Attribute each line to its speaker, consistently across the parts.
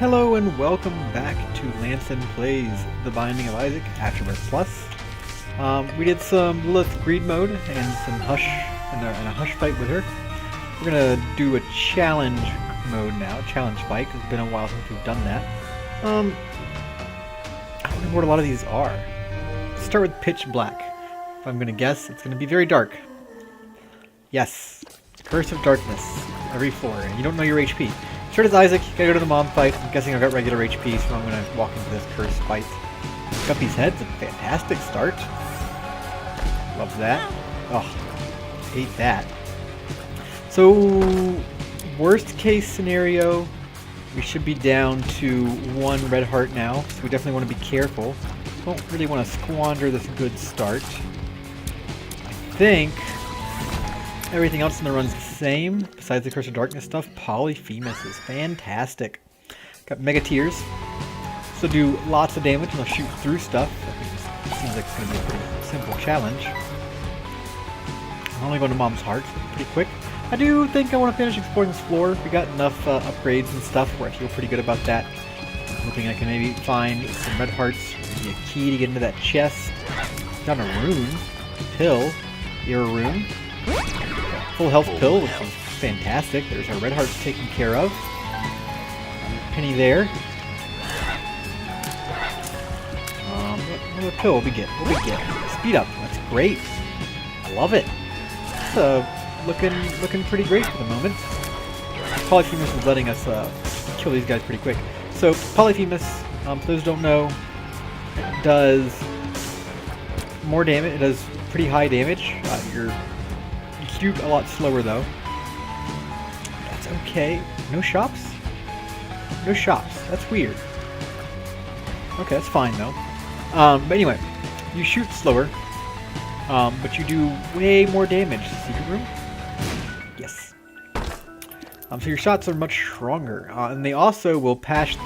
Speaker 1: Hello and welcome back to Lancen Plays The Binding of Isaac Afterbirth Plus. We did some Lilith Greed mode and some Hush and a Hush fight with her. We're gonna do a challenge mode now, challenge fight. It's been a while since we've done that. I don't know what a lot of these are. Let's start with Pitch Black. If I'm gonna guess, it's gonna be very dark. Yes, Curse of Darkness. Every floor, and you don't know your HP. Start as Isaac, you gotta go to the mom fight. I'm guessing I've got regular HP, so I'm gonna walk into this curse fight. Guppy's Head's a fantastic start. Love that. Oh, hate that. So, worst case scenario, we should be down to 1 red heart now, so we definitely want to be careful. Don't really want to squander this good start. I think everything else in the run's the same, besides the Curse of Darkness stuff. Polyphemus is fantastic. Got Mega Tears. So do lots of damage and they'll shoot through stuff. It seems like it's going to be a pretty simple challenge. I'm only going to Mom's Heart, pretty quick. I do think I want to finish exploring this floor. We got enough upgrades and stuff where I feel pretty good about that. I'm hoping I can maybe find some red hearts, maybe a key to get into that chest. Got a rune, pill, Era rune. Full health pill, which is fantastic. There's our red hearts taken care of. Penny there. What pill will we get? What do we get? Speed up. That's great. I love it. It's looking pretty great for the moment. Polyphemus is letting us kill these guys pretty quick. So Polyphemus, for those who don't know, it does more damage. It does pretty high damage. You shoot a lot slower though. That's okay. No shops? No shops. That's weird. Okay, that's fine though. But anyway, you shoot slower, but you do way more damage. Secret room? Yes. So your shots are much stronger, and they also will pass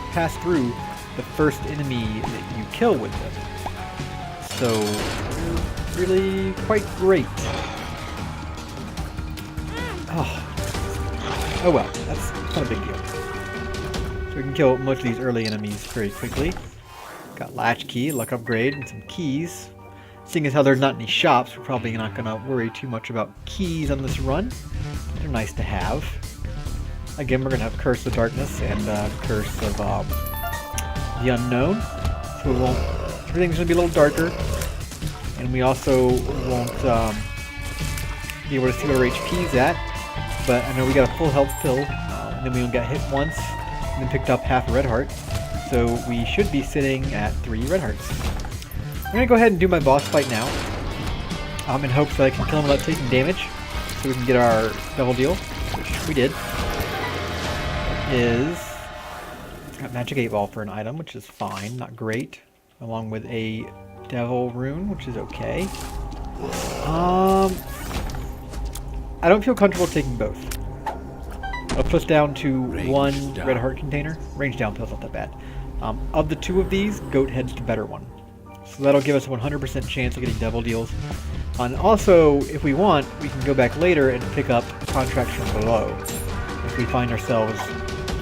Speaker 1: through the first enemy that you kill with them. So, really quite great. Oh well, that's not a big deal. So we can kill most of these early enemies very quickly. Got latch key, luck upgrade, and some keys. Seeing as how there's not any shops, we're probably not going to worry too much about keys on this run. They're nice to have. Again, we're going to have Curse of Darkness and Curse of the Unknown. So everything's going to be a little darker. And we also won't be able to see what our HP's at. But I know we got a full health pill, and then we only got hit once, and then picked up half a red heart. So we should be sitting at 3 red hearts. I'm going to go ahead and do my boss fight now, in hopes that I can kill him without taking damage, so we can get our double deal, which we did. Got Magic 8 Ball for an item, which is fine, not great, along with a Devil Rune, which is okay. I don't feel comfortable taking both. I'll push down to 1 red heart container. Range down pill's not that bad. Of the 2 of these, Goat Head's the better one. So that'll give us a 100% chance of getting double deals. And also, if we want, we can go back later and pick up contracts from below. If we find ourselves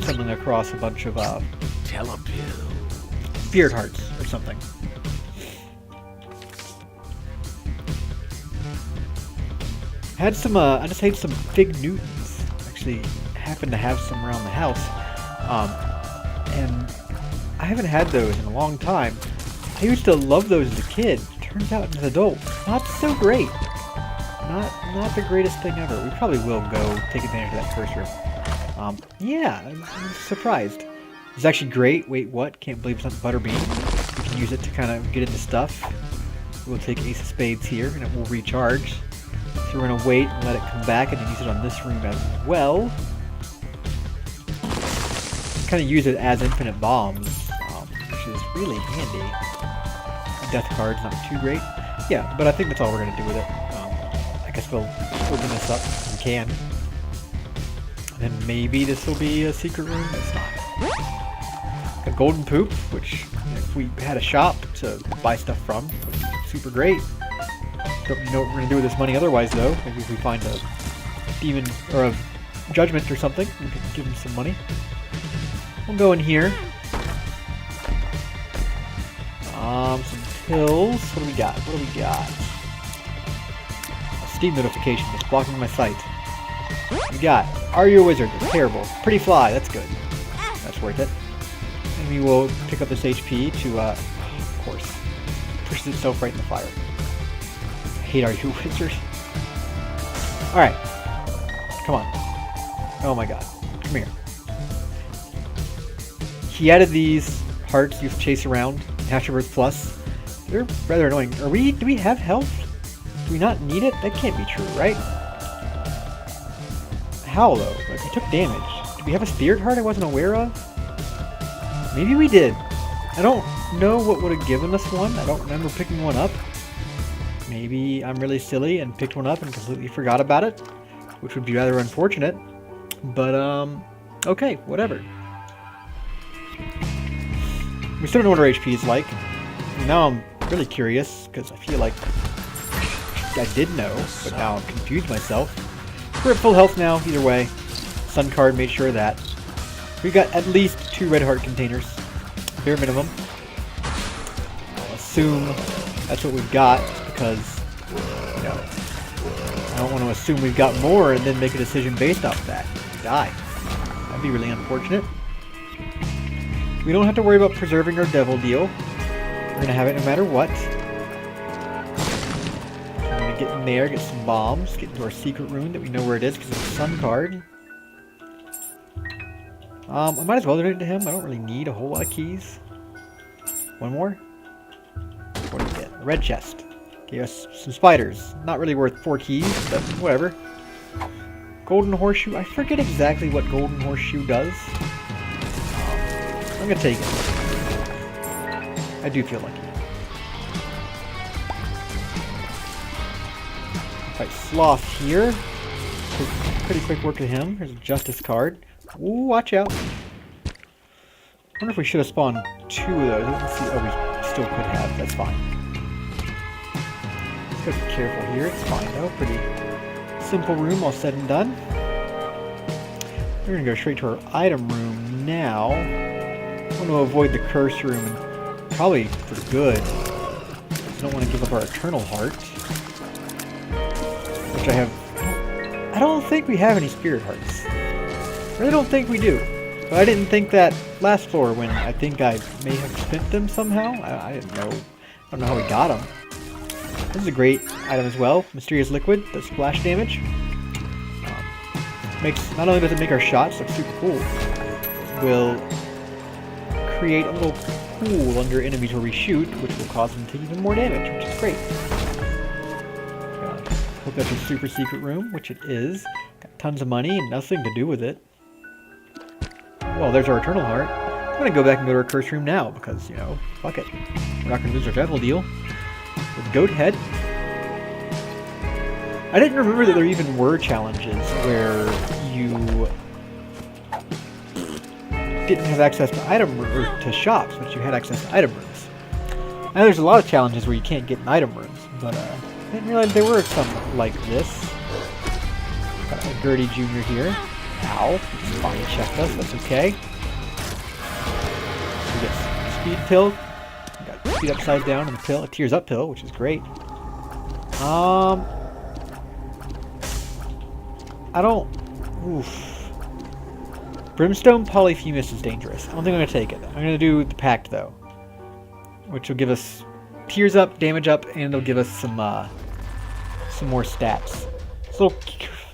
Speaker 1: stumbling across a bunch of Spirit Hearts or something. I just had some Fig Newtons. Actually, happened to have some around the house. And I haven't had those in a long time. I used to love those as a kid. Turns out as an adult, not so great. Not the greatest thing ever. We probably will go take advantage of that curse room. Yeah, I'm surprised. It's actually great. Wait, what? Can't believe it's not Butterbean. We can use it to kind of get into stuff. We'll take Ace of Spades here, and it will recharge. So we're going to wait and let it come back and then use it on this room as well. Kind of use it as infinite bombs, which is really handy. Death card's not too great. Yeah, but I think that's all we're going to do with it. I guess we'll open this up if we can. And then maybe this will be a secret room. It's not. Got Golden Poop, which if we had a shop to buy stuff from, would be super great. Don't know what we're going to do with this money otherwise, though. Maybe if we find a demon or a judgment or something, we can give him some money. We'll go in here. Some pills. What do we got? What do we got? A Steam notification that's blocking my sight. We got, are you a wizard? That's terrible. Pretty fly, that's good. That's worth it. And we will pick up this HP to, of course, pushes itself right in the fire. I hate Are You a Wizard? Alright. Come on. Oh my god. Come here. He added these hearts you chase around, Hatcherbird Plus. They're rather annoying. Do we have health? Do we not need it? That can't be true, right? How though? Like, we took damage. Do we have a Spirit Heart I wasn't aware of? Maybe we did. I don't know what would have given us one. I don't remember picking one up. Maybe I'm really silly and picked one up and completely forgot about it, which would be rather unfortunate. But, okay, whatever. We still don't know what our HP is like. Now I'm really curious, because I feel like I did know, but now I'm confused myself. We're at full health now, either way. Sun card made sure of that. We got at least 2 red heart containers. Bare minimum. I'll assume that's what we've got, because, you know, I don't want to assume we've got more and then make a decision based off that. Die. That'd be really unfortunate. We don't have to worry about preserving our devil deal. We're going to have it no matter what. I'm going to get in there, get some bombs, get into our secret room that we know where it is because it's a sun card. I might as well donate it to him. I don't really need a whole lot of keys. One more? What do we get? A red chest. Gave us some spiders. Not really worth 4 keys, but whatever. Golden Horseshoe. I forget exactly what Golden Horseshoe does. I'm gonna take it. I do feel lucky. Fight Sloth here. Pretty quick work to him. Here's a Justice card. Ooh, watch out. I wonder if we should have spawned 2 of those. Let's see. Oh, we still could have. That's fine. Let's go be careful here. It's fine though. Pretty simple room, all said and done. We're gonna go straight to our item room now. I want to avoid the curse room, and probably for good. I don't want to give up our Eternal Heart, which I have. I don't think we have any Spirit Hearts. I really don't think we do. But I didn't think that last floor when I think I may have spent them somehow. I didn't know. I don't know how we got them. This is a great item as well. Mysterious Liquid does splash damage. Not only does it make our shots look super cool, it will create a little pool under enemies where we shoot, which will cause them to take even more damage, which is great. Hope that's a super secret room, which it is. Got tons of money and nothing to do with it. Well, there's our Eternal Heart. I'm going to go back and go to our curse room now, because, you know, fuck it. We're not going to lose our devil deal. With Goat Head. I didn't remember that there even were challenges where you didn't have access to item or to shops, but you had access to item rooms. Now there's a lot of challenges where you can't get in item rooms, but I didn't realize there were some like this. Got a Gertie Jr. here. Ow. Just fine checked us, that's okay. We get speed pill. We got speed upside down and the pill, a tears up pill, which is great. I don't... Oof. Brimstone Polyphemus is dangerous. I don't think I'm going to take it. I'm going to do the Pact, though. Which will give us tears up, damage up, and it'll give us some more stats. I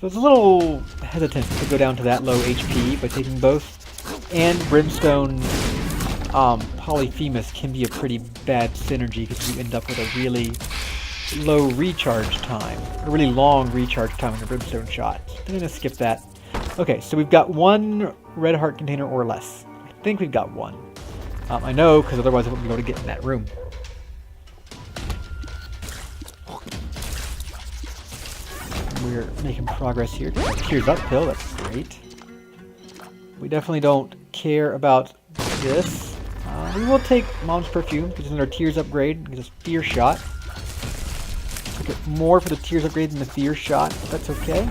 Speaker 1: was a little hesitant to go down to that low HP by taking both. And Brimstone Polyphemus can be a pretty bad synergy because you end up with a really low recharge time. A really long recharge time in a Brimstone shot. I'm going to skip that. Okay, so we've got 1 red heart container or less. I think we've got 1. I know, because otherwise I wouldn't be able to get in that room. We're making progress here. Tears up pill, that's great. We definitely don't care about this. We will take Mom's Perfume, because it's our Tears upgrade. It's a Fear Shot. We'll get more for the Tears upgrade than the Fear Shot. That's okay.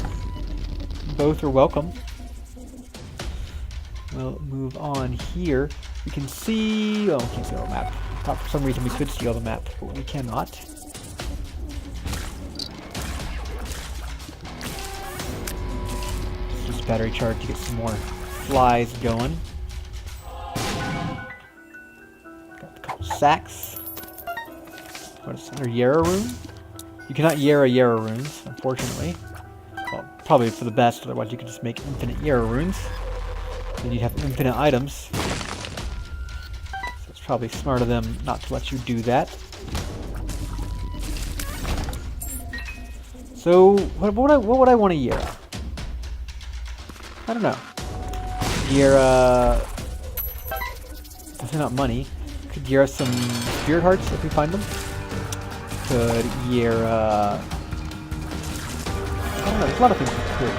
Speaker 1: Both are welcome. We'll move on here. We can see... Oh, we can't see all the map. Thought for some reason we could see all the map, but we cannot. Let's use battery charge to get some more flies going. Got a couple sacks. What is this? Yarrow rune? You cannot yarrow runes, unfortunately. Well, probably for the best, otherwise you could just make infinite yarrow runes. Then you'd have infinite items. So it's probably smart of them not to let you do that. So, what would I want to Yara? I don't know. Yara... Definitely not money. Could Yara some spirit hearts if we find them. Could Yara... I don't know, there's a lot of things we could.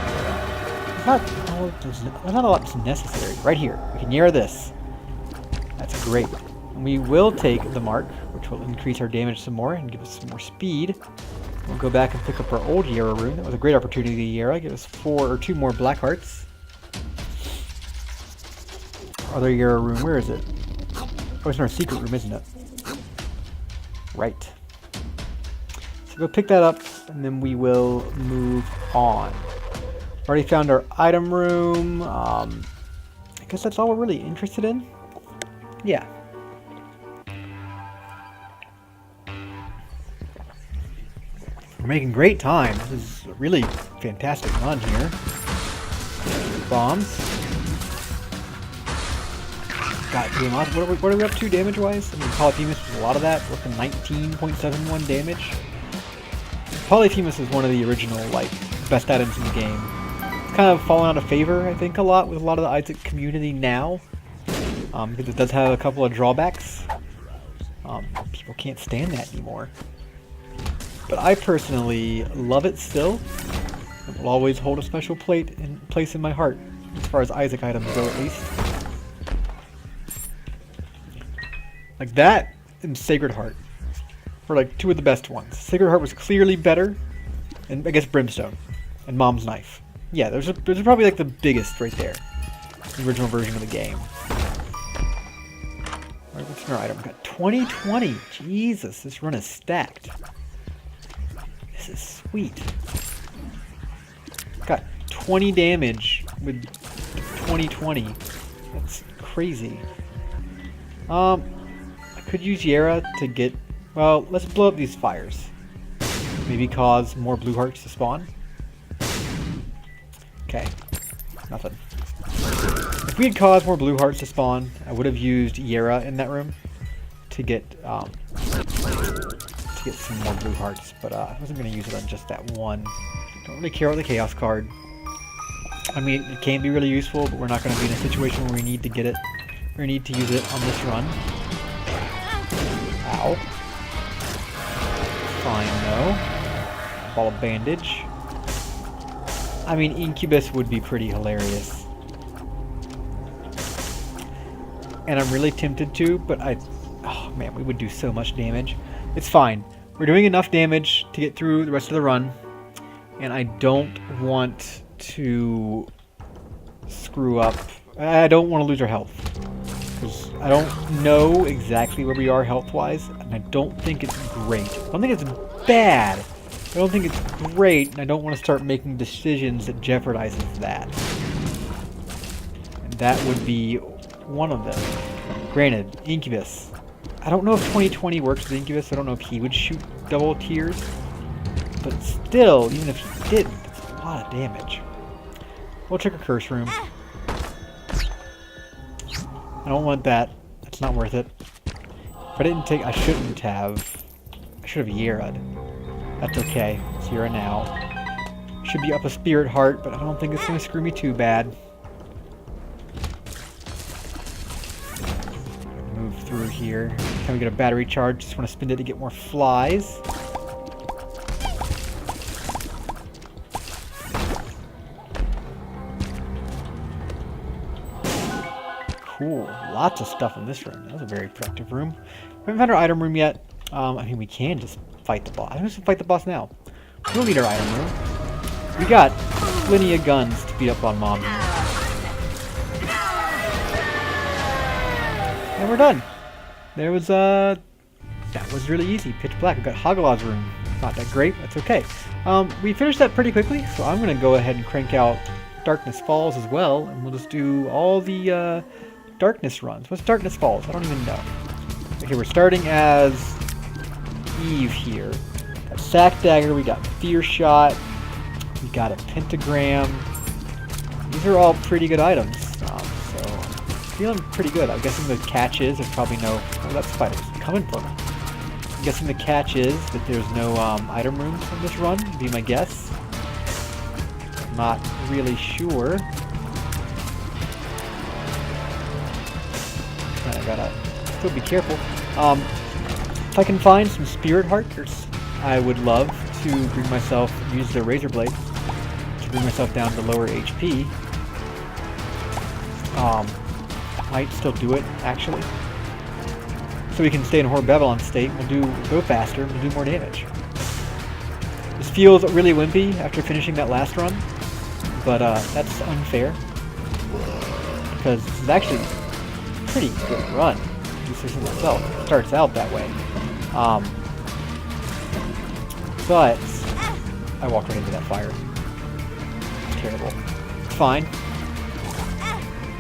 Speaker 1: There's not a lot that's necessary. Right here, we can Yara this. That's great. And we will take the mark, which will increase our damage some more and give us some more speed. We'll go back and pick up our old Yarrow rune. That was a great opportunity to Yara. Give us 2 more black hearts. Other Yarrow rune, where is it? Oh, it's in our secret room, isn't it? Right. So go pick that up, and then we will move on. Already found our item room. I guess that's all we're really interested in. Yeah. We're making great time. This is a really fantastic run here. Bombs. Got doing lots. What are we up to damage-wise? I mean, Polyphemus was a lot of that. We're up to 19.71 damage. Polyphemus is one of the original, like, best items in the game. It's kind of fallen out of favor, I think, a lot with a lot of the Isaac community now. Because it does have a couple of drawbacks. People can't stand that anymore. But I personally love it still. It will always hold a special place in my heart, as far as Isaac items go, at least. Like that and Sacred Heart were like 2 of the best ones. Sacred Heart was clearly better, and I guess Brimstone and Mom's Knife. Yeah, those are probably like the biggest right there. The original version of the game. Alright, what's in our item? We got 2020. Jesus, this run is stacked. This is sweet. Got 20 damage with 2020. That's crazy. I could use Yara to get... Well, let's blow up these fires. Maybe cause more blue hearts to spawn. Okay. Nothing. If we had caused more blue hearts to spawn, I would have used Yara in that room to get some more blue hearts, but I wasn't going to use it on just that one. Don't really care about the Chaos card. I mean, it can be really useful, but we're not going to be in a situation where we need to get it, or need to use it on this run. Ow. Fine, though. Ball of bandage. I mean, Incubus would be pretty hilarious. And I'm really tempted to, but oh man, we would do so much damage. It's fine. We're doing enough damage to get through the rest of the run, and I don't want to screw up. I don't want to lose our health, because I don't know exactly where we are health-wise, and I don't think it's great. I don't think it's bad. I don't think it's great, and I don't want to start making decisions that jeopardizes that. And that would be one of them. Granted, Incubus. I don't know if 2020 works with Incubus. I don't know if he would shoot double tiers. But still, even if he didn't, it's a lot of damage. We'll check a curse room. I don't want that. That's not worth it. If I didn't take... I shouldn't have. I should have Yara'd. That's okay. It's Yara now. Should be up a Spirit Heart, but I don't think it's going to screw me too bad. Move through here. Can we get a battery charge? Just want to spend it to get more flies. Cool. Lots of stuff in this room. That was a very productive room. We haven't found our item room yet. I mean, we can just fight the boss. I just fight the boss now. We don't need our item room. We got plenty of guns to beat up on Mom. And we're done. There was, that was really easy. Pitch black. We got Hagalaz's room. Not that great. That's okay. We finished that pretty quickly, so I'm going to go ahead and crank out Darkness Falls as well, and we'll just do all the Darkness runs. What's Darkness Falls? I don't even know. Okay, we're starting as Eve here. Got Sack Dagger, we got Fear Shot, we got a Pentagram. These are all pretty good items, so feeling pretty good. I'm guessing the catch is there's probably no... Oh, that spider's coming for me. I'm guessing the catch is that there's no item rooms in this run, would be my guess. Not really sure. I gotta still be careful. If I can find some Spirit Hearts, I would love to bring myself, use the Razor Blade to bring myself down to lower HP. Might still do it, actually. So we can stay in Horror Babylon state, we'll go faster, we'll do more damage. This feels really wimpy after finishing that last run, but that's unfair. Because this is actually a pretty good run. This isn't itself. It starts out that way. But I walked right into that fire. Terrible. It's fine.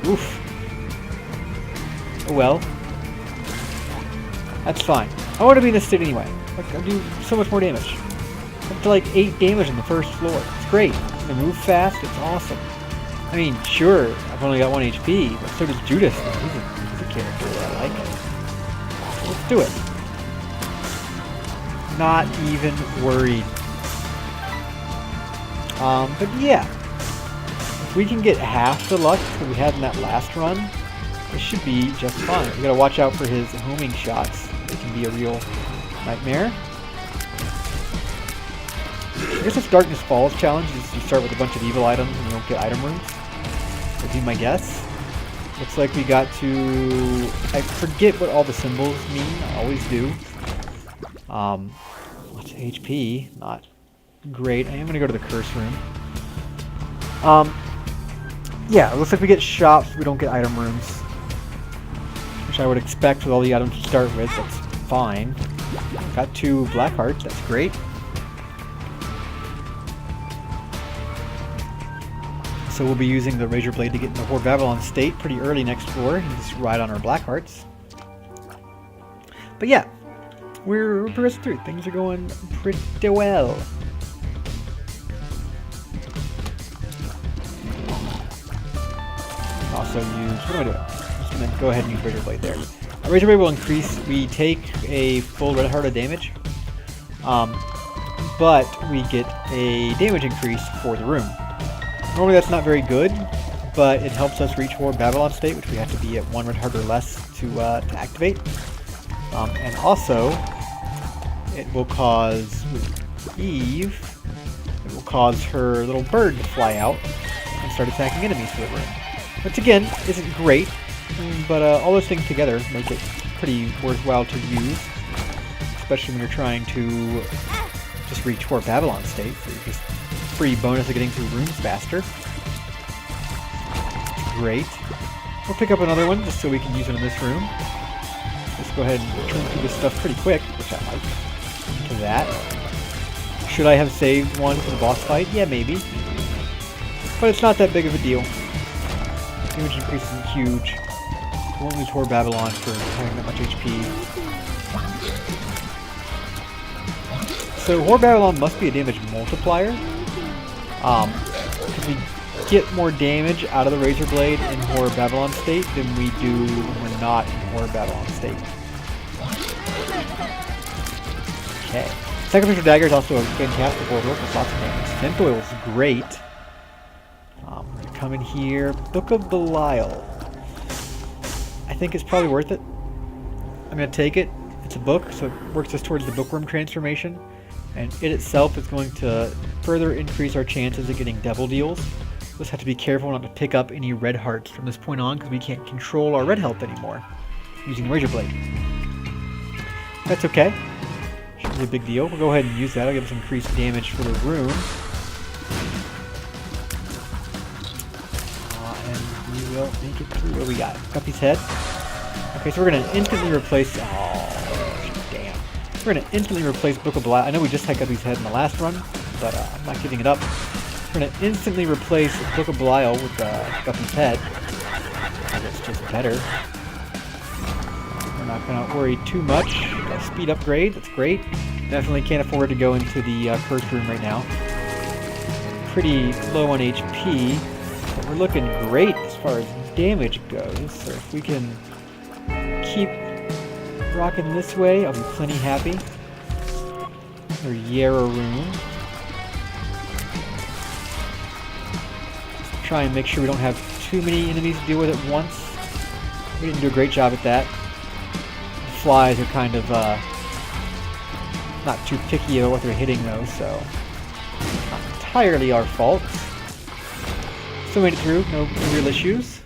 Speaker 1: Oof. Oh well. That's fine. I want to be in this state anyway. Like, I do so much more damage. Up to like 8 damage on the first floor. It's great. I move fast. It's awesome. I mean, sure, I've only got 1 HP, but so does Judas. He's a character that I like. So let's do it. Not even worried. But yeah. If we can get half the luck that we had in that last run, it should be just fine. We gotta watch out for his homing shots. They can be a real nightmare. I guess this Darkness Falls challenge is you start with a bunch of evil items and you don't get item rooms. Would be my guess. Looks like we got to... I forget what all the symbols mean. I always do. Lots of HP. Not great. I am going to go to the curse room. Yeah, it looks like we get shops. We don't get item rooms. Which I would expect with all the items to start with. That's fine. Got 2 black hearts. That's great. So we'll be using the Razor Blade to get into Horror Babylon state pretty early next floor and just ride on our black hearts. But yeah, we're progressing through. Things are going pretty well. Also use... What am I doing? I'm just going to go ahead and use Razor Blade there. Razor Blade will increase... We take a full red heart of damage. But we get a damage increase for the room. Normally that's not very good, but it helps us reach Horror Babylon state, which we have to be at 1 red heart or less to activate. And also, it will cause, with Eve, it will cause her little bird to fly out and start attacking enemies for the room. Which again, isn't great, but all those things together make it pretty worthwhile to use, especially when you're trying to just reach Horror Babylon state, so you're just free bonus of getting through rooms faster. Great. We'll pick up another one just so we can use it in this room. Let's go ahead and turn through this stuff pretty quick, which I like. To that. Should I have saved one for the boss fight? Yeah, maybe. But it's not that big of a deal. Damage increase isn't huge. We won't lose Horror Babylon for having that much HP. So Horror Babylon must be a damage multiplier. Because we get more damage out of the Razor Blade in Horror Babylon state than we do when we're not in Horror Babylon state. Okay. Sacrificial Dagger is also a fantastic order with lots of damage. Scent Oil is great. I'm going to come in here. Book of Belial. I think it's probably worth it. I'm going to take it. It's a book, so it works us towards the Bookworm transformation. And it itself is going to further increase our chances of getting devil deals. We'll just have to be careful not to pick up any red hearts from this point on because we can't control our red health anymore using Razor Blade. That's okay. Shouldn't be a big deal. We'll go ahead and use that. It'll give us increased damage for the room. And we will make it through. What do we got? Guppy's head. Okay, so we're gonna instantly replace. Oh, damn! We're gonna instantly replace Book of Belial. I know we just had Guppy's head in the last run, but I'm not giving it up. We're gonna instantly replace Book of Belial with Guppy's head. It's just better. We're not gonna worry too much. Got a speed upgrade. That's great. Definitely can't afford to go into the cursed room right now. Pretty low on HP, but we're looking great as far as damage goes. So if we can keep rocking this way, I'll be plenty happy. Or Yarrow Room. Try and make sure we don't have too many enemies to deal with at once. We didn't do a great job at that. The flies are kind of not too picky about what they're hitting though, so not entirely our fault. Still made it through, no real issues.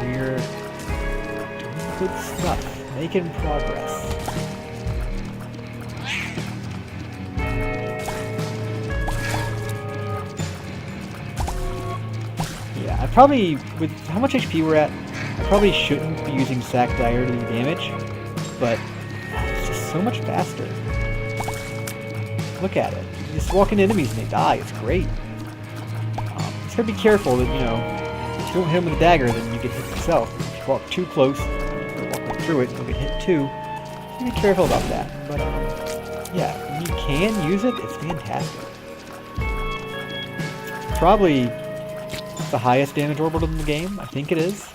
Speaker 1: We're doing good stuff, making progress. Yeah, I probably, with how much HP we're at, I probably shouldn't be using Sack Dagger to do damage, but it's just so much faster. Look at it. You just walk into enemies and they die. It's great. Just gotta be careful that, you know, if you don't hit them with a dagger, then you get hit yourself. If you walk too close, or walk through it, you'll get hit too. So be careful about that. But, yeah, when you can use it, it's fantastic. It's probably the highest damage orbital in the game. I think it is.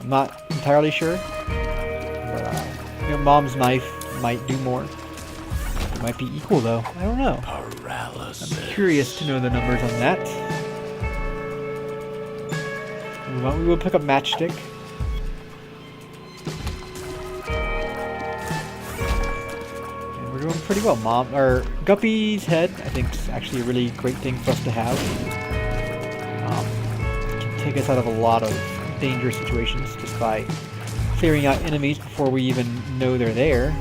Speaker 1: I'm not entirely sure, but you know, Mom's knife might do more. It might be equal though. I don't know. Paralysis. I'm curious to know the numbers on that. We will pick up Matchstick. And we're doing pretty well. Guppy's head, I think, is actually a really great thing for us to have. It can take us out of a lot of dangerous situations just by clearing out enemies before we even know they're there.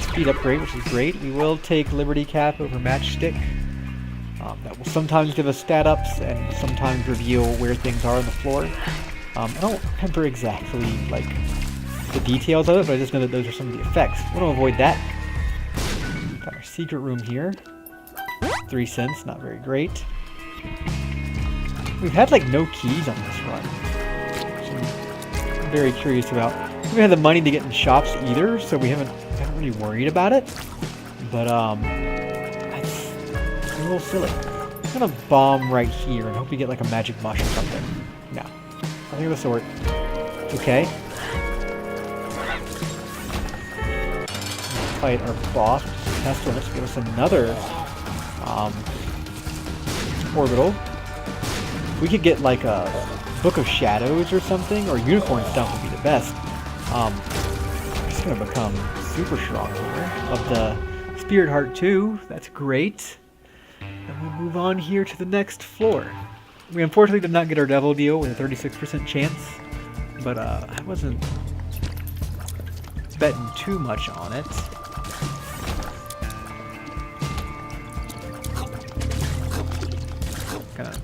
Speaker 1: Speed upgrade, which is great. We will take Liberty Cap over Matchstick. That will sometimes give us stat ups and sometimes reveal where things are on the floor. I don't remember exactly like the details of it, but I just know that those are some of the effects. We want to avoid that. Got our secret room here. 3 cents, not very great. We've had like no keys on this run, which I'm very curious about. We haven't had the money to get in shops either, so we haven't really worried about it. But it's a little silly. I'm gonna bomb right here and hope we get like a magic mush or something. No, nothing of the sort. It's okay. Fight our boss, Pestilence, give us another orbital. We could get like a Book of Shadows or something, or Unicorn stuff would be the best. It's gonna become super strong here. Of the Spirit Heart 2, that's great. And we'll move on here to the next floor. We unfortunately did not get our Devil Deal with a 36% chance, but I wasn't betting too much on it. Gonna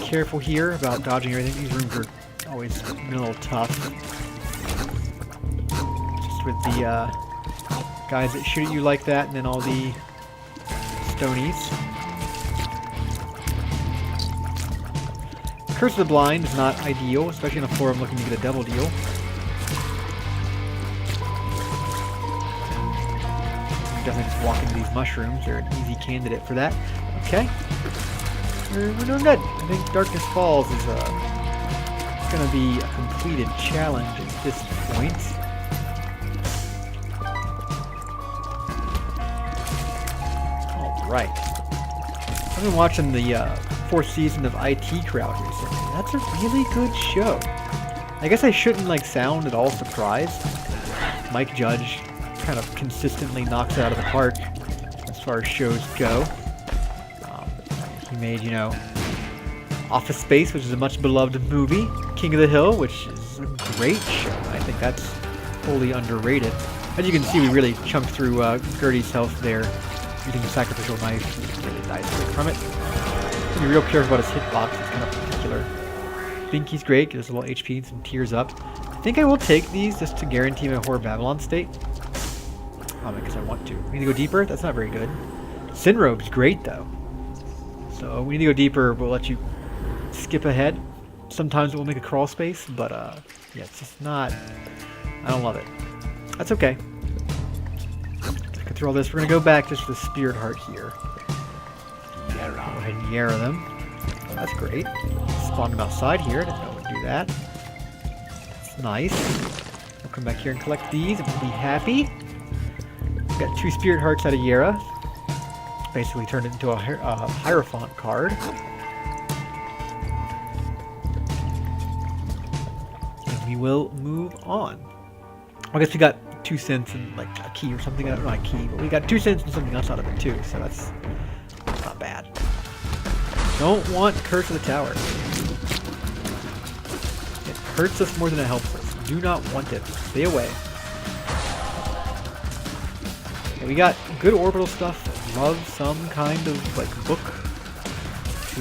Speaker 1: careful here about dodging everything. These rooms are always a little tough. Just with the guys that shoot at you like that, and then all the stonies. Curse of the Blind is not ideal, especially on a floor I'm looking to get a double deal. Definitely just walk into these mushrooms. They're an easy candidate for that. Okay. We're doing good. I think Darkness Falls is going to be a completed challenge at this point. Alright. I've been watching the 4th season of IT Crowd recently. That's a really good show. I guess I shouldn't like sound at all surprised. Mike Judge kind of consistently knocks it out of the park as far as shows go. He made, you know, Office Space, which is a much beloved movie. King of the Hill, which is a great show. I think that's wholly underrated. As you can see, we really chunked through Gertie's health there using the sacrificial knife. He really dies quick from it. Be real careful about his hitbox. It's kind of particular. I think he's great. Gives a little HP and some tears up. I think I will take these just to guarantee my Horror Babylon state. Because I want to. We need to go deeper? That's not very good. Synrobe's great, though. So we need to go deeper. We'll let you skip ahead. Sometimes we'll make a crawl space, but yeah, it's just not... I don't love it. That's okay. I can throw all this. We're going to go back just for the Spirit Heart here. Go ahead and Yarrow them. Oh, that's great. Spawn them outside here. I didn't know we'd do that. That's nice. We'll come back here and collect these and we'll be happy. Got 2 Spirit Hearts out of Yara. Basically turned it into a Hierophant card. And we will move on. I guess we got 2 cents and like a key or something. Not a key, but we got 2 cents and something else out of it too. So that's not bad. Don't want Curse of the Tower. It hurts us more than it helps us. Do not want it. Stay away. We got good orbital stuff. Love some kind of like book to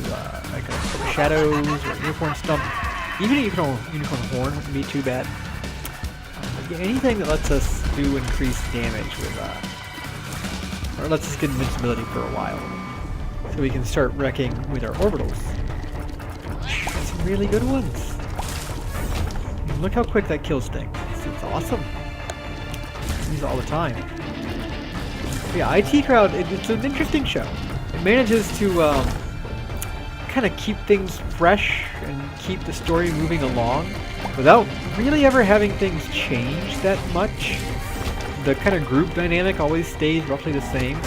Speaker 1: like a Book of Shadows or Unicorn Stump. Even a Unicorn Horn wouldn't be too bad. Anything that lets us do increased damage with, or lets us get invincibility for a while, so we can start wrecking with our orbitals. Got some really good ones. And look how quick that kills things. It's awesome. I use it all the time. Yeah, IT Crowd, it's an interesting show. It manages to kind of keep things fresh and keep the story moving along without really ever having things change that much. The kind of group dynamic always stays roughly the same.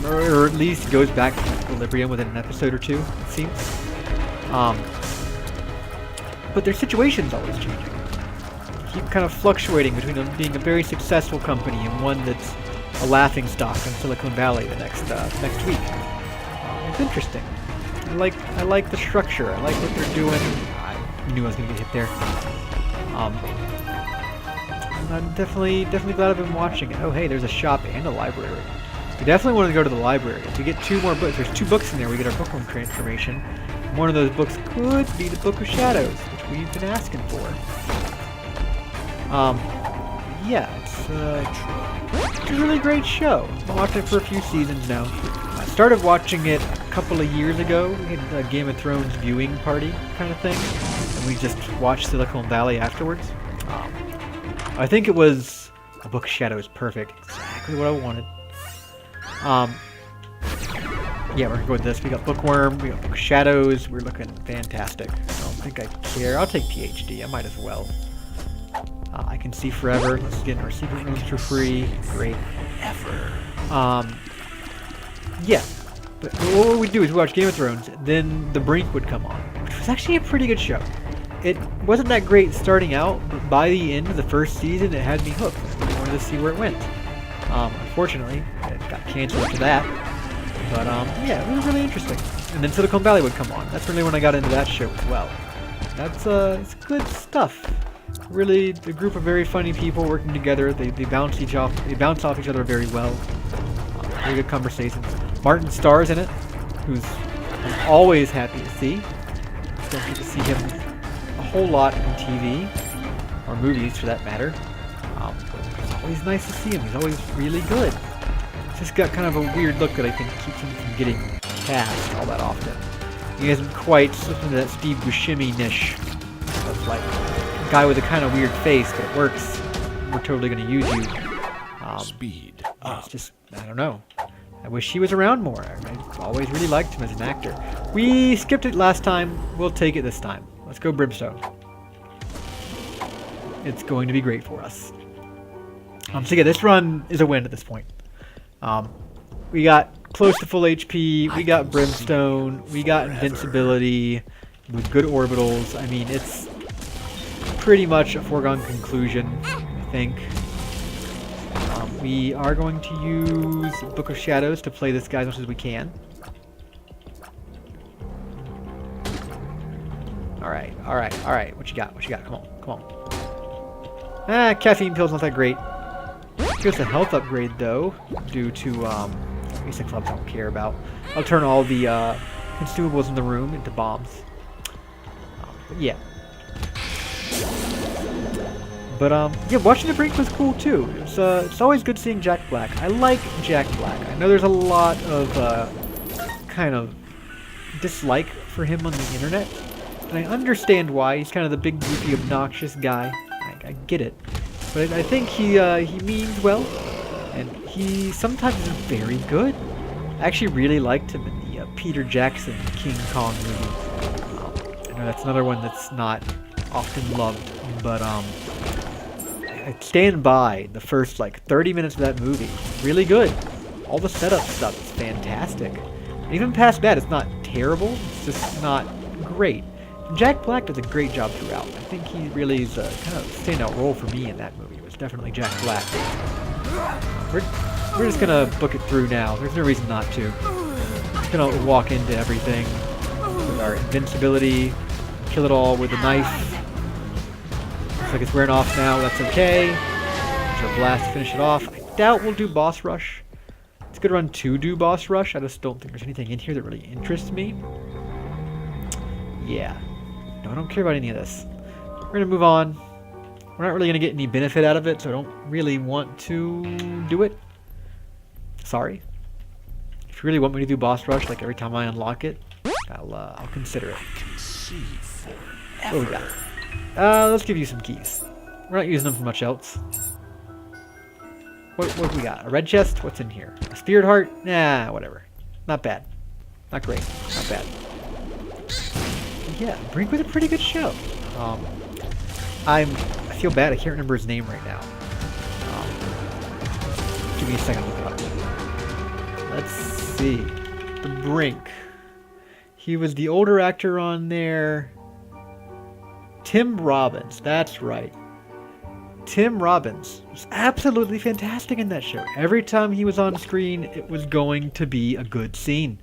Speaker 1: Or at least goes back to equilibrium within an episode or two, it seems. But their situation's always changing. Keep kind of fluctuating between them being a very successful company and one that's a laughing stock in Silicon Valley the next week. It's interesting. I like the structure. I like what they're doing. I knew I was gonna get hit there. I'm definitely glad I've been watching it. Oh hey, there's a shop and a library. We definitely want to go to the library. If we get 2 more books, there's 2 books in there. We get our bookworm transformation. One of those books could be the Book of Shadows, which we've been asking for. Yeah, it's a really great show. I've been watching it for a few seasons now. I started watching it a couple of years ago. We had a Game of Thrones viewing party kind of thing, and we just watched Silicon Valley afterwards. I think it was a Book of Shadows, perfect, exactly what I wanted. Yeah, we're gonna go with this. We got Bookworm, we got Book of Shadows. We're looking fantastic. I don't think I care. I'll take PhD. I might as well. I can see forever. Let's get in our secret rooms for free. Great. Ever. Yeah. But what we do is we watch Game of Thrones, then The Brink would come on, which was actually a pretty good show. It wasn't that great starting out, but by the end of the first season, it had me hooked. I wanted to see where it went. Unfortunately, it got canceled after that. But yeah, it was really interesting. And then Silicon Valley would come on. That's really when I got into that show as well. That's it's good stuff. Really, the group of very funny people working together. They bounce off each other very well. Very good conversations. Martin Starr's in it, who's I'm always happy to see. Don't get to see him a whole lot on TV or movies, for that matter. It's always nice to see him. He's always really good. He's just got kind of a weird look that I think keeps him from getting cast all that often. He hasn't quite slipped into that Steve Buscemi niche of like a guy with a kind of weird face, but it works. We're totally going to use you.
Speaker 2: Speed
Speaker 1: up. It's just, I don't know. I wish he was around more. I always really liked him as an actor. We skipped it last time. We'll take it this time. Let's go Brimstone. It's going to be great for us. So yeah, this run is a win at this point. We got close to full HP. We got Brimstone. We got invincibility with good orbitals. I mean, it's pretty much a foregone conclusion, I think. We are going to use Book of Shadows to play this guy as much as we can. Alright. What you got? Come on. Caffeine pill's not that great. Here's a health upgrade, though, due to basic clubs I don't care about. I'll turn all the consumables in the room into bombs. But yeah. But yeah, watching the Brink was cool too. It's always good seeing Jack Black. I like Jack Black. I know there's a lot of kind of dislike for him on the internet, and I understand why. He's kind of the big, goofy, obnoxious guy. I get it, but I think he means well, and he sometimes is very good. I actually really liked him in the Peter Jackson King Kong movie. I know that's another one that's not often loved, but I stand by the first like 30 minutes of that movie. Really good. All the setup stuff is fantastic. And even past that, it's not terrible. It's just not great. And Jack Black does a great job throughout. I think he really is a kind of standout role for me in that movie. It was definitely Jack Black. We're just gonna book it through now. There's no reason not to. Just gonna walk into everything with our invincibility, kill it all with a knife. Looks like it's wearing off now. That's okay. It's our blast to finish it off. I doubt we'll do boss rush. It's a good run to do boss rush. I just don't think there's anything in here that really interests me. Yeah. No, I don't care about any of this. We're gonna move on. We're not really gonna get any benefit out of it, so I don't really want to do it. Sorry. If you really want me to do boss rush, like every time I unlock it, I'll consider it. What do we got? Let's give you some keys. We're not using them for much else. What have we got? A red chest? What's in here? A spirit heart? Nah, whatever. Not bad. Not great. Not bad. Yeah, Brink was a pretty good show. I feel bad. I can't remember his name right now. Give me a second to look it up. Let's see. The Brink. He was the older actor on there. Tim Robbins, that's right. Tim Robbins was absolutely fantastic in that show. Every time he was on screen, it was going to be a good scene.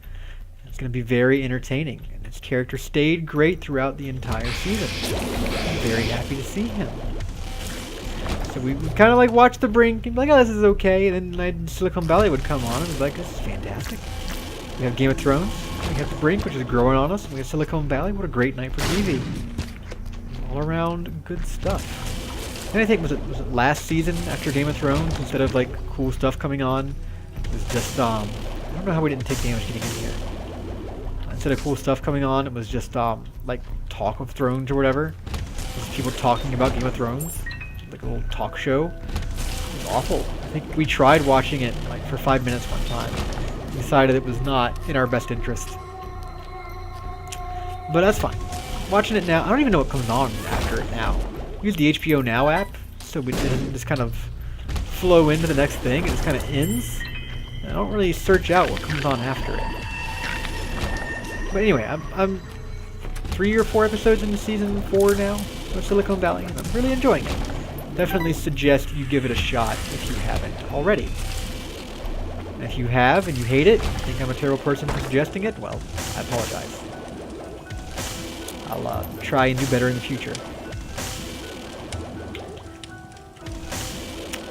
Speaker 1: It's going to be very entertaining. And his character stayed great throughout the entire season. I'm very happy to see him. So we kind of like watched The Brink and be like, oh, this is okay. And then Silicon Valley would come on and be like, this is fantastic. We have Game of Thrones. We have The Brink, which is growing on us. We have Silicon Valley. What a great night for TV. All around good stuff. And I think was it last season after Game of Thrones, instead of like cool stuff coming on, it was just I don't know how we didn't take damage getting in here. Instead of cool stuff coming on, it was just like Talk of Thrones or whatever. Just people talking about Game of Thrones, like a little talk show. It was awful. I think we tried watching it like for 5 minutes one time. We decided it was not in our best interest. But that's fine. Watching it now, I don't even know what comes on after it now. Use the HBO Now app, so it doesn't just kind of flow into the next thing. It just kind of ends. I don't really search out what comes on after it. But anyway, I'm 3 or 4 episodes into season 4 now of Silicon Valley, and I'm really enjoying it. Definitely suggest you give it a shot if you haven't already. And if you have and you hate it, think I'm a terrible person for suggesting it, well, I apologize. I'll try and do better in the future.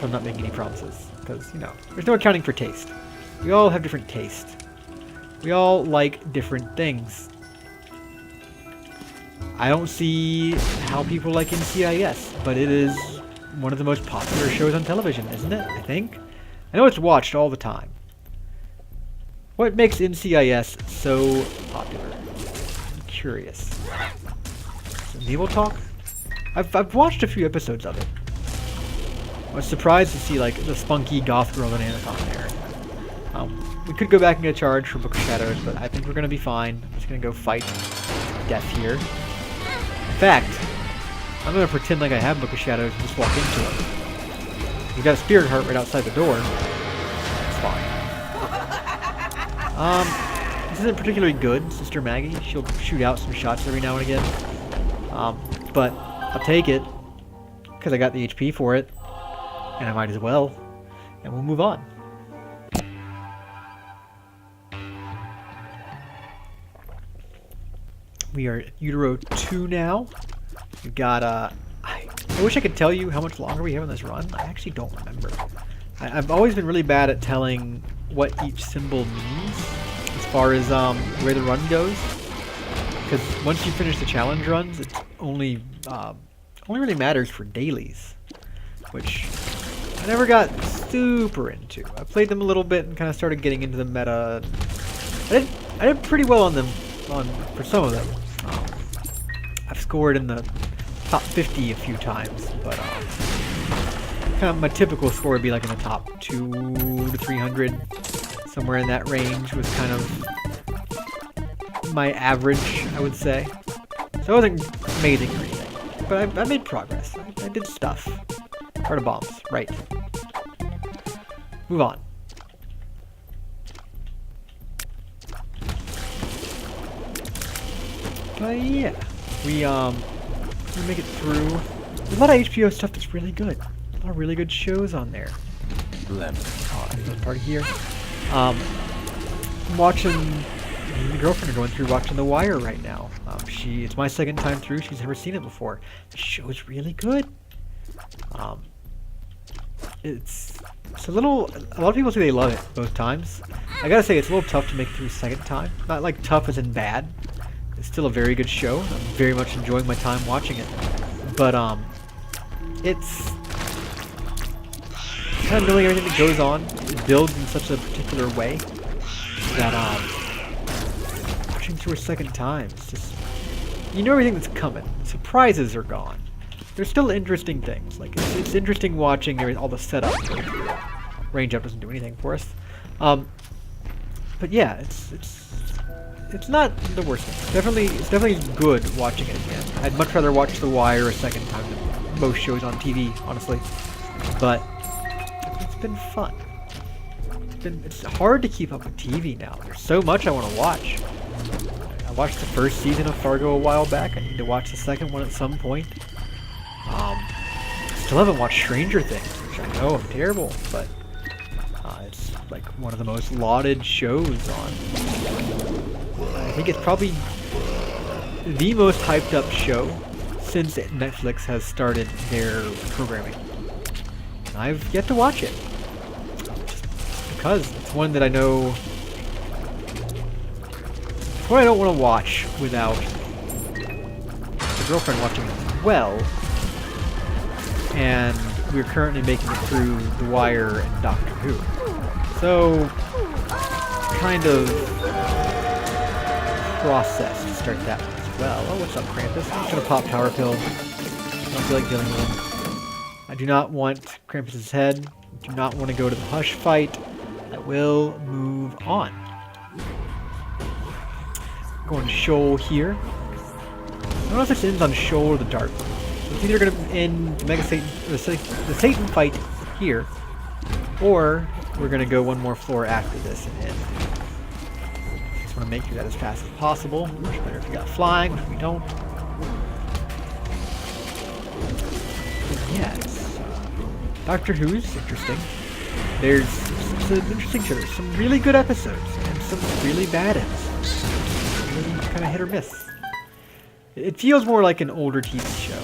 Speaker 1: I'm not making any promises, because, you know, there's no accounting for taste. We all have different taste. We all like different things. I don't see how people like NCIS, but it is one of the most popular shows on television, isn't it? I think. I know it's watched all the time. What makes NCIS so popular? I'm curious. Naval Talk? I've watched a few episodes of it. I was surprised to see like the spunky goth girl bananas on there. We could go back and get a charge for Book of Shadows, but I think we're gonna be fine. I'm just gonna go fight death here. In fact, I'm gonna pretend like I have Book of Shadows and just walk into it. We got a spirit heart right outside the door. It's fine. This isn't particularly good, Sister Maggie. She'll shoot out some shots every now and again. But I'll take it because I got the HP for it. And I might as well. And we'll move on. We are at Utero 2 now. We've got, I wish I could tell you how much longer we have on this run. I actually don't remember. I've always been really bad at telling what each symbol means as far as where the run goes. Because once you finish the challenge runs, it's only really matters for dailies, which I never got super into. I played them a little bit and kind of started getting into the meta. I did pretty well on them, for some of them. I've scored in the top 50 a few times, but kind of my typical score would be like in the top 200 to 300, somewhere in that range was kind of my average, I would say. So it wasn't amazing or anything, but I made progress. I did stuff. Heart of bombs, right. Move on. But yeah, we make it through. There's a lot of HBO stuff that's really good. A lot of really good shows on there.
Speaker 2: Lemon.
Speaker 1: Part here. I'm watching. Me and my girlfriend are going through watching The Wire right now. It's my second time through. She's never seen it before. The show is really good. It's a lot of people say they love it both times. I gotta say it's a little tough to make it through second time. Not like tough as in bad. It's still a very good show. I'm very much enjoying my time watching it. But it's kind of knowing everything that goes on. It builds in such a particular way that watching through a second time, it's just, you know everything that's coming. Surprises are gone. There's still interesting things. Like it's interesting watching all the setup. Range up doesn't do anything for us. But yeah, it's not the worst thing. It's definitely good watching it again. I'd much rather watch The Wire a second time than most shows on TV, honestly. But it's been fun. It's hard to keep up with TV now. There's so much I want to watch. I watched the first season of Fargo a while back. I need to watch the second one at some point. Still haven't watched Stranger Things, which I know I'm terrible, but it's like one of the most lauded shows on. I think it's probably the most hyped up show since Netflix has started their programming. And I've yet to watch it. Just because it's one that I know. It's one I don't want to watch without the girlfriend watching it as well. And we're currently making it through The Wire and Doctor Who. So, kind of process to start that one as well. Oh, what's up, Krampus? I'm just gonna pop Power Pill. I don't feel like dealing with him. I do not want Krampus's head. I do not want to go to the Hush fight. I will move on. Going to Shoal here. I don't know if this ends on Shoal or the Dark. It's either going to end the Satan fight here, or we're going to go one more floor after this and end. Just want to make that as fast as possible. Much better if we got flying, which we don't. But yeah, it's, Doctor Who's interesting. It's an interesting show. There's some really good episodes and some really bad episodes. Really kind of hit or miss. It feels more like an older TV show.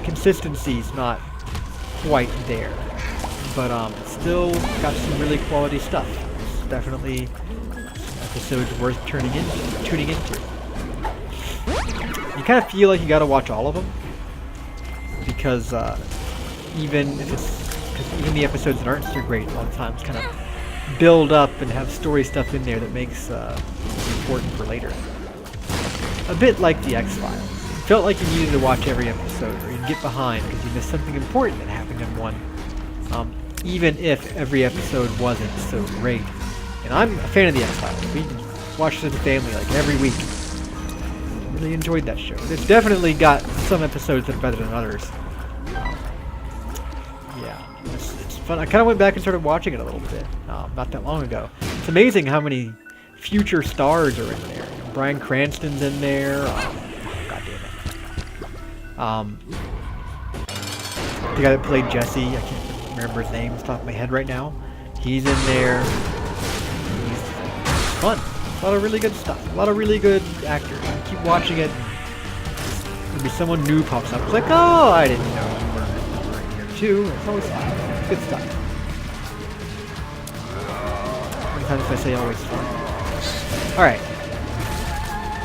Speaker 1: Consistency's not quite there, but it's still got some really quality stuff. It's definitely episodes worth tuning into. You kind of feel like you got to watch all of them because even the episodes that aren't so great a lot of times kind of build up and have story stuff in there that makes it important for later. A bit like the X-Files. It felt like you needed to watch every episode or you'd get behind because you missed something important that happened in one. Even if every episode wasn't so great. And I'm a fan of the X-Files. We watched it as a family like every week. Really enjoyed that show. It's definitely got some episodes that are better than others. Yeah, it's fun. I kind of went back and started watching it a little bit not that long ago. It's amazing how many future stars are in there. Bryan Cranston's in there. God damn it. The guy that played Jesse, I can't remember his name off the top of my head right now. He's in there. He's fun. A lot of really good stuff. A lot of really good actors. I keep watching it. Maybe someone new pops up. It's like, oh, I didn't know you were in here too. It's always fun. It's good stuff. How many times do I say always fun? Alright.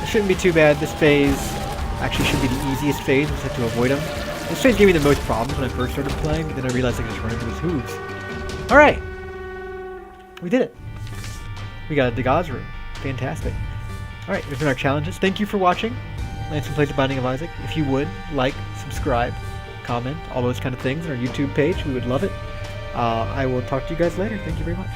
Speaker 1: It shouldn't be too bad. This phase actually should be the easiest phase. We just have to avoid them. This phase gave me the most problems when I first started playing, but then I realized I could just run into his hooves. Alright! We did it. We got a Degas room. Fantastic. Alright, there's been our challenges. Thank you for watching. Lancen Plays The Binding of Isaac. If you would, like, subscribe, comment, all those kind of things on our YouTube page. We would love it. I will talk to you guys later. Thank you very much.